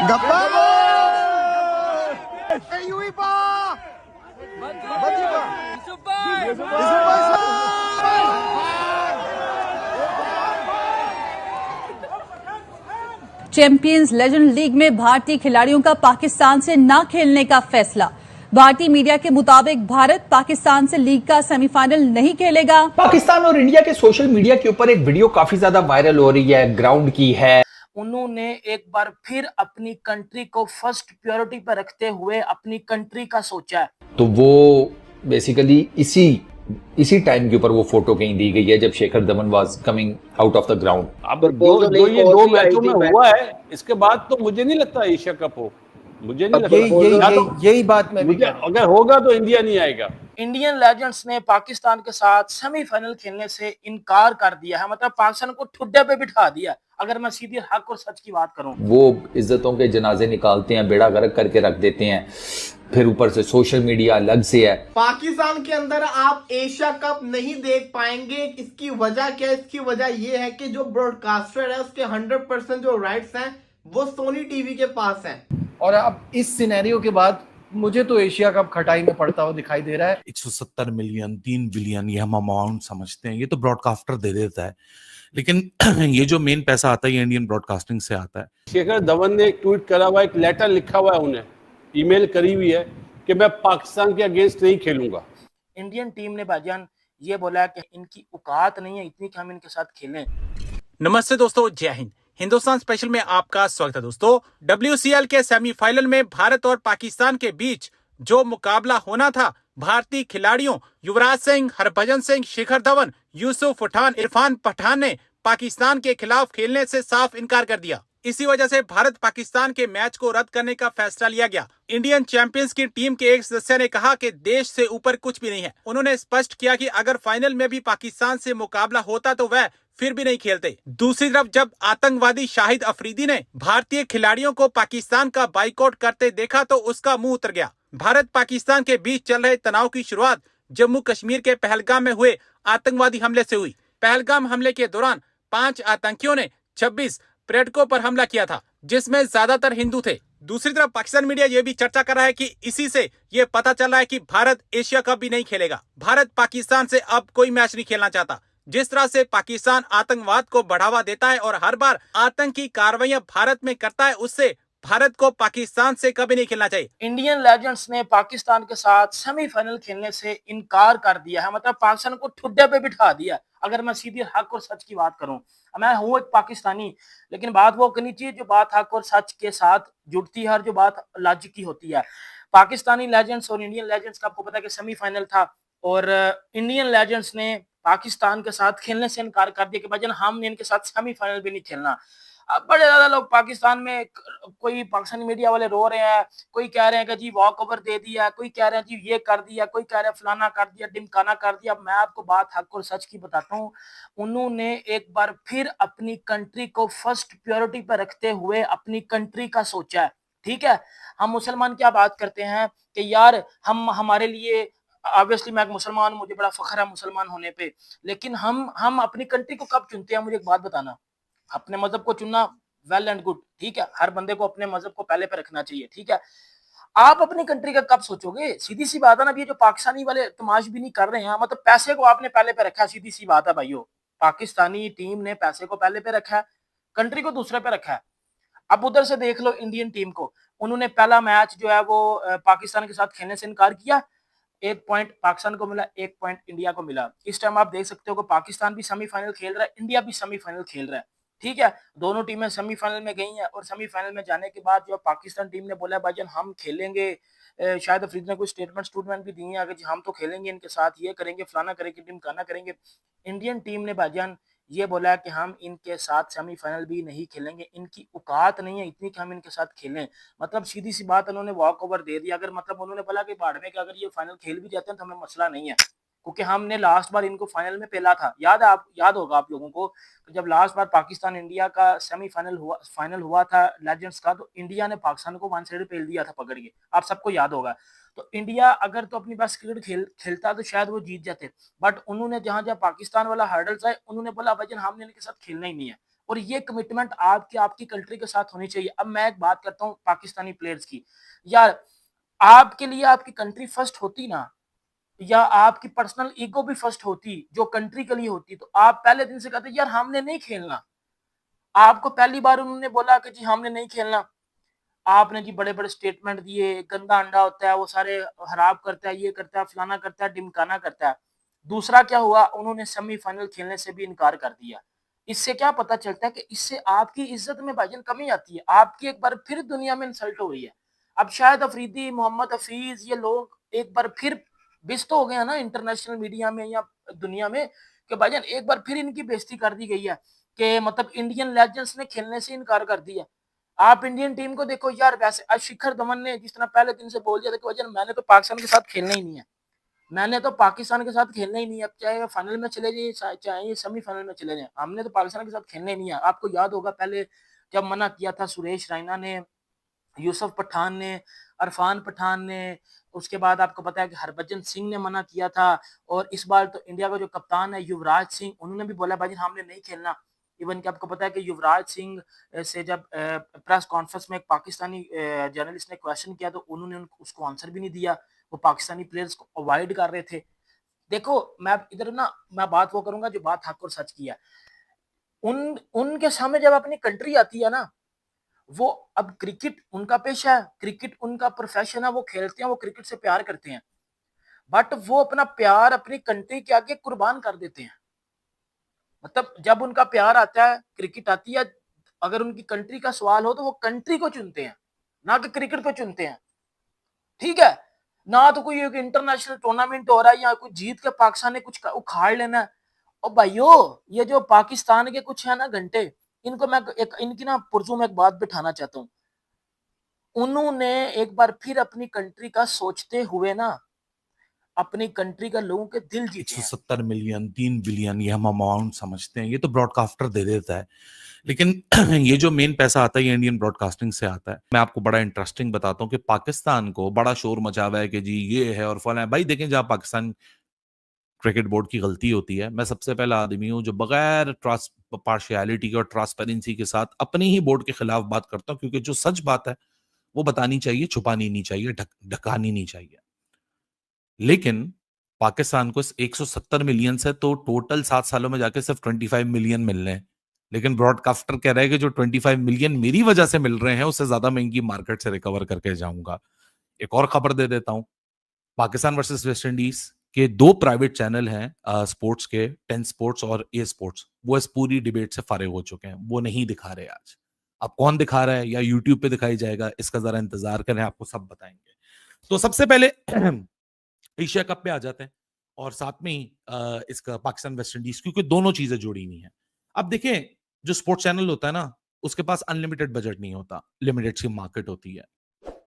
गप्पा UEFA Batiba champions legend league में भारतीय खिलाड़ियों का पाकिस्तान से न खेलने का फैसला। भारतीय मीडिया के मुताबिक भारत पाकिस्तान से लीग का सेमीफाइनल नहीं खेलेगा। पाकिस्तान और इंडिया के सोशल मीडिया के ऊपर एक वीडियो काफी ज्यादा वायरल हो रही है, ग्राउंड की है। उन्होंने एक बार फिर अपनी कंट्री को फर्स्ट प्रायोरिटी पर रखते हुए अपनी कंट्री का सोचा है। तो वो बेसिकली इसी टाइम के ऊपर वो फोटो कहीं दी गई है जब Shikhar Dhawan was coming out of the ground. अब जो ये 2 मैचों में हुआ है, इसके बाद तो मुझे नहीं लगता एशिया कप हो। मुझे नहीं लगता यही बात मैं मुझे अगर होगा तो इंडिया नहीं आएगा। इंडियन लेजेंड्स ने पाकिस्तान के साथ सेमीफाइनल खेलने से इनकार कर दिया है, मतलब पाकिस्तान को ठुड्डे पे बिठा दिया। अगर मैं सीधी हक और सच की बात करूं, वो इज्जतों के जनाजे निकालते हैं, बेड़ा गर्क करके रख देते हैं, फिर ऊपर से सोशल मीडिया अलग से है। पाकिस्तान के अंदर आप एशिया कप नहीं देख पाएंगे। इसकी वजह क्या है? इसकी वजह यह है कि जो ब्रॉडकास्टर है उसके 100% जो राइट्स हैं वो सोनी टीवी के पास हैं। और अब इस सिनेरियो के बाद मुझे तो एशिया कप खटाई में पड़ता हुआ दिखाई दे रहा है। 170 मिलियन 3 बिलियन ये हम अमाउंट समझते हैं, ये तो ब्रॉडकास्टर दे देता है, लेकिन ये जो मेन पैसा आता है ये इंडियन ब्रॉडकास्टिंग से आता है। शिखर धवन ने एक ट्वीट करा हुआ, एक लेटर लिखा हुआ है, उन्हें ईमेल करी हुई है कि मैं पाकिस्तान के अगेंस्ट नहीं खेलूंगा। इंडियन टीम ने भाईजान ये बोला है कि इनकी औकात नहीं है इतनी कि हम इनके साथ खेलें। नमस्ते दोस्तों, जय हिंद। हिंदुस्तान स्पेशल में आपका स्वागत है। दोस्तों, WCL के सेमीफाइनल में भारत और पाकिस्तान के बीच जो मुकाबला होना था, भारतीय खिलाड़ियों युवराज सिंह, हरभजन सिंह, शिखर धवन, यूसुफ पठान, इरफान पठान ने पाकिस्तान के खिलाफ खेलने से साफ इनकार कर दिया। इसी वजह से भारत पाकिस्तान के मैच को रद्द करने का फैसला लिया गया। इंडियन चैंपियंस की टीम के एक सदस्य ने कहा कि देश से ऊपर कुछ भी नहीं है। उन्होंने स्पष्ट किया कि अगर फाइनल में भी पाकिस्तान से मुकाबला होता तो वह फिर भी नहीं खेलते। दूसरी तरफ जब आतंकवादी शाहिद अफरीदी ने भारतीय खिलाड़ियों को पाकिस्तान का बाइकआउट करते देखा तो उसका मुंह उतर गया। भारत पाकिस्तान के बीच चल रहे तनाव की शुरुआत जम्मू कश्मीर के पहलगाम में हुए आतंकवादी हमले से हुई। पहलगाम हमले के दौरान 5 आतंकियों ने 26 पर्यटकों पर हमला किया था, जिसमें ज्यादातर हिंदू थे। दूसरी तरफ पाकिस्तान मीडिया ये भी चर्चा कर रहा है कि इसी से ये पता चल रहा है कि भारत एशिया कप भी नहीं खेलेगा। भारत पाकिस्तान से अब कोई मैच नहीं खेलना चाहता। जिस तरह से पाकिस्तान आतंकवाद को बढ़ावा देता है और हर बार आतंकी कार्रवाइयां भारत में करता है, उससे भारत को पाकिस्तान से कभी नहीं खेलना चाहिए। इंडियन लेजेंड्स ने पाकिस्तान के साथ सेमीफाइनल खेलने से इनकार कर दिया है, मतलब पाकिस्तान को ठुड्डे पे बिठा दिया। अगर मैं सीधी हक और सच की बात करूं, मैं हूं एक पाकिस्तानी, लेकिन बात वो करनी चाहिए जो बात हक और सच के साथ जुड़ती है और जो बात लॉजिक की होती है। पाकिस्तानी लेजेंड्स और इंडियन लेजेंड्स का आपको पता है कि सेमीफाइनल था और इंडियन लेजेंड्स ने पाकिस्तान के साथ खेलने से इनकार कर दिया कि भाईजान हमने इनके साथ सेमीफाइनल भी नहीं खेलना। अब बड़े ज्यादा लोग पाकिस्तान में, कोई पाकिस्तानी मीडिया वाले रो रहे हैं, कोई कह रहे हैं कि जी वॉक ओवर दे दिया, कोई कह रहे हैं जी ये कर दिया, कोई कह रहे हैं फलाना कर दिया, ढिमकाना कर दिया। मैं आपको बात हक और सच की बताता हूँ, उन्होंने एक बार फिर अपनी कंट्री को फर्स्ट प्रायोरिटी पर रखते हुए अपनी कंट्री का सोचा है। ठीक है, हम मुसलमान क्या बात करते हैं कि यार हम हमारे लिए, ऑब्वियसली मैं एक मुसलमान, मुझे बड़ा फख्र है मुसलमान होने पे, लेकिन हम अपनी कंट्री को कब चुनते हैं? मुझे एक बात बताना। अपने मजहब को चुनना वेल एंड गुड, ठीक है, हर बंदे को अपने मजहब को पहले पे रखना चाहिए, ठीक है। आप अपनी कंट्री का कब सोचोगे? सीधी सी बात है ना। ये जो पाकिस्तानी वाले तमाशबीनी कर रहे हैं, मतलब पैसे को आपने पहले पे रखा है। सीधी सी बात है भाइयों, पाकिस्तानी टीम ने पैसे को पहले पे रखा है, कंट्री को दूसरे पे रखा है। अब उधर से देख लो इंडियन टीम को, उन्होंने पहला मैच जो है वो पाकिस्तान के साथ खेलने से इनकार किया। 1 पॉइंट पाकिस्तान को मिला, 1 पॉइंट इंडिया को मिला। इस टाइम आप देख सकते हो कि पाकिस्तान भी सेमीफाइनल खेल रहा है, इंडिया भी सेमीफाइनल खेल रहा है, ठीक है। दोनों टीमें सेमीफाइनल में गई हैं और सेमीफाइनल में जाने के बाद जो पाकिस्तान टीम ने बोला भाईजान हम खेलेंगे, शायद अफरीदी ने कुछ स्टेटमेंट भी दी हैं कि हम तो खेलेंगे इनके साथ, ये करेंगे, फलाना करेंगे, ढिमकाना करेंगे। इंडियन टीम ने भाईजान ये बोला है कि हम इनके साथ सेमीफाइनल भी नहीं खेलेंगे, इनकी औकात नहीं है इतनी कि हम इनके साथ खेलें। मतलब सीधी सी बात, उन्होंने वॉक ओवर दे दिया। अगर मतलब उन्होंने बोला कि बाढ़ में कि अगर ये फाइनल खेल भी जाते हैं तो हमें मसला नहीं है, क्योंकि हमने लास्ट बार इनको फाइनल में पेला था। याद होगा आप लोगों को, जब लास्ट बार पाकिस्तान इंडिया का फाइनल हुआ था लेजेंड्स का, तो इंडिया ने पाकिस्तान को 1 साइड पेल दिया था पकड़ के, आप सबको याद होगा। तो इंडिया अगर तो अपनी बस क्रिकेट खेलता तो शायद वो जीत जाते, बट उन्होंने जहां जहां पाकिस्तान वाला हर्डल्स है, उन्होंने बोला भाईजान हमने इनके साथ खेलना ही नहीं है। और ये कमिटमेंट आपकी आपकी कंट्री के साथ होनी चाहिए। अब मैं एक बात करता हूँ पाकिस्तानी प्लेयर्स की, यार आपके लिए आपकी कंट्री फर्स्ट होती ना, या आपकी पर्सनल ईगो भी फर्स्ट होती जो कंट्री के लिए होती, तो आप पहले दिन से कहते यार हमने नहीं खेलना। आपको पहली बार उन्होंने बोला कि जी हमने नहीं खेलना, आपने जी बड़े-बड़े स्टेटमेंट दिए, गंदा अंडा होता है, वो सारे खराब करता है, ये करता है, फलाना करता है, ढिमकाना करता है। दूसरा क्या हुआ, उन्होंने सेमीफाइनल खेलने से भी इनकार कर दिया। इससे क्या पता चलता है कि इससे आपकी इज्जत में भाईजान कमी आती है, आपकी एक बार फिर दुनिया में इंसल्ट हो रही है। अब शायद अफरीदी, मोहम्मद हफीज, ये लोग एक बार फिर बिस्त हो गए हैं ना इंटरनेशनल मीडिया में या दुनिया में, कि भाईजान एक बार फिर इनकी बेइज्जती कर दी गई है कि मतलब इंडियन लेजेंड्स ने खेलने से इनकार कर दिया। आप इंडियन टीम को देखो यार, वैसे आज शिखर धवन ने जिस तरह पहले दिन से बोल दिया था कि भाईजान मैंने तो पाकिस्तान के साथ खेलना ही नहीं है, मैंने तो पाकिस्तान के साथ खेलना ही नहीं है, अब चाहे फाइनल में चले जाइए चाहे सेमीफाइनल में चले जाए, हमने तो पाकिस्तान के साथ खेलना ही नहीं है। आपको याद होगा पहले जब मना किया था सुरेश रैना ने, यूसुफ पठान ने, इरफान पठान ने, उसके बाद आपको पता है कि हरभजन सिंह ने मना किया था, और इस बार तो इंडिया का जो कप्तान है युवराज सिंह, उन्होंने भी बोला भाई हमने नहीं खेलना। इवन कि आपको पता है कि युवराज सिंह से जब प्रेस कॉन्फ्रेंस में एक पाकिस्तानी जर्नलिस्ट ने क्वेश्चन किया तो उन्होंने उसको आंसर भी नहीं दिया, वो पाकिस्तानी प्लेयर्स को अवॉइड कर रहे थे। देखो मैं इधर ना मैं बात वो करूंगा जो बात हक और सच की है। उनके सामने जब अपनी कंट्री आती है ना, वो अब क्रिकेट उनका पेशा है, क्रिकेट उनका प्रोफेशन है, वो खेलते हैं, वो क्रिकेट से प्यार करते हैं, बट वो अपना प्यार अपनी कंट्री के आगे कुर्बान कर देते हैं। मतलब जब उनका प्यार आता है, क्रिकेट आती है, अगर उनकी कंट्री का सवाल हो तो वो कंट्री को चुनते हैं, ना कि क्रिकेट को चुनते हैं। ठीक है, ना तो कोई एक इंटरनेशनल टूर्नामेंट हो रहा है या कोई जीत के पाकिस्तान ने कुछ उखाड़ लेना है। और भाइयों ये जो पाकिस्तान के कुछ है ना घंटे, इनको मैं एक इनकी ना पुर्जों में एक बात बिठाना चाहता हूँ। उन्होंने एक बार फिर अपनी कंट्री का सोचते हुए ना अपनी कंट्री का लोगों के दिल जीते हैं। 170 मिलियन 3 बिलियन ये हम अमाउंट समझते हैं, ये तो ब्रॉडकास्टर दे देता है, लेकिन ये जो मेन पैसा आता है ये इंडियन ब्रॉडकास्टिंग से आता है। मैं आपको बड़ा इंटरेस्टिंग बताता हूँ कि पाकिस्तान को बड़ा शोर मचा हुआ है कि जी ये है और फला है। भाई देखें, जहां पाकिस्तान क्रिकेट बोर्ड की गलती होती है, मैं सबसे पहला आदमी हूं जो बगैर पार्शियलिटी के और ट्रांसपेरेंसी के साथ अपनी ही बोर्ड के खिलाफ बात करता हूं, क्योंकि जो सच बात है वो बतानी चाहिए, छुपानी नहीं चाहिए, ढकानी नहीं चाहिए। लेकिन पाकिस्तान को इस 170 मिलियन से तो टोटल 7 सालों में जाके सिर्फ 25 मिलियन मिल रहे हैं, लेकिन ब्रॉडकास्टर कह रहे हैं कि जो 25 मिलियन मेरी वजह से मिल रहे हैं उससे ज्यादा मैं इनकी मार्केट से रिकवर करके जाऊंगा। एक और खबर दे देता हूं, पाकिस्तान वर्सेस वेस्ट इंडीज के 2 प्राइवेट चैनल हैं स्पोर्ट्स के, 10 स्पोर्ट्स और ए स्पोर्ट्स, वो इस पूरी डिबेट से फारिग हो चुके हैं, वो नहीं दिखा रहे आज। अब कौन दिखा रहा है या यूट्यूब पे दिखाई जाएगा, इसका जरा इंतजार करें, आपको सब बताएंगे। तो सबसे पहले एशिया कप पे आ जाते हैं और साथ में ही इसका पाकिस्तान वेस्ट इंडीज, क्योंकि दोनों चीजें जुड़ी हुई हैं। अब देखें, जो स्पोर्ट्स चैनल होता है ना, उसके पास अनलिमिटेड बजट नहीं होता, लिमिटेड सी मार्केट होती है।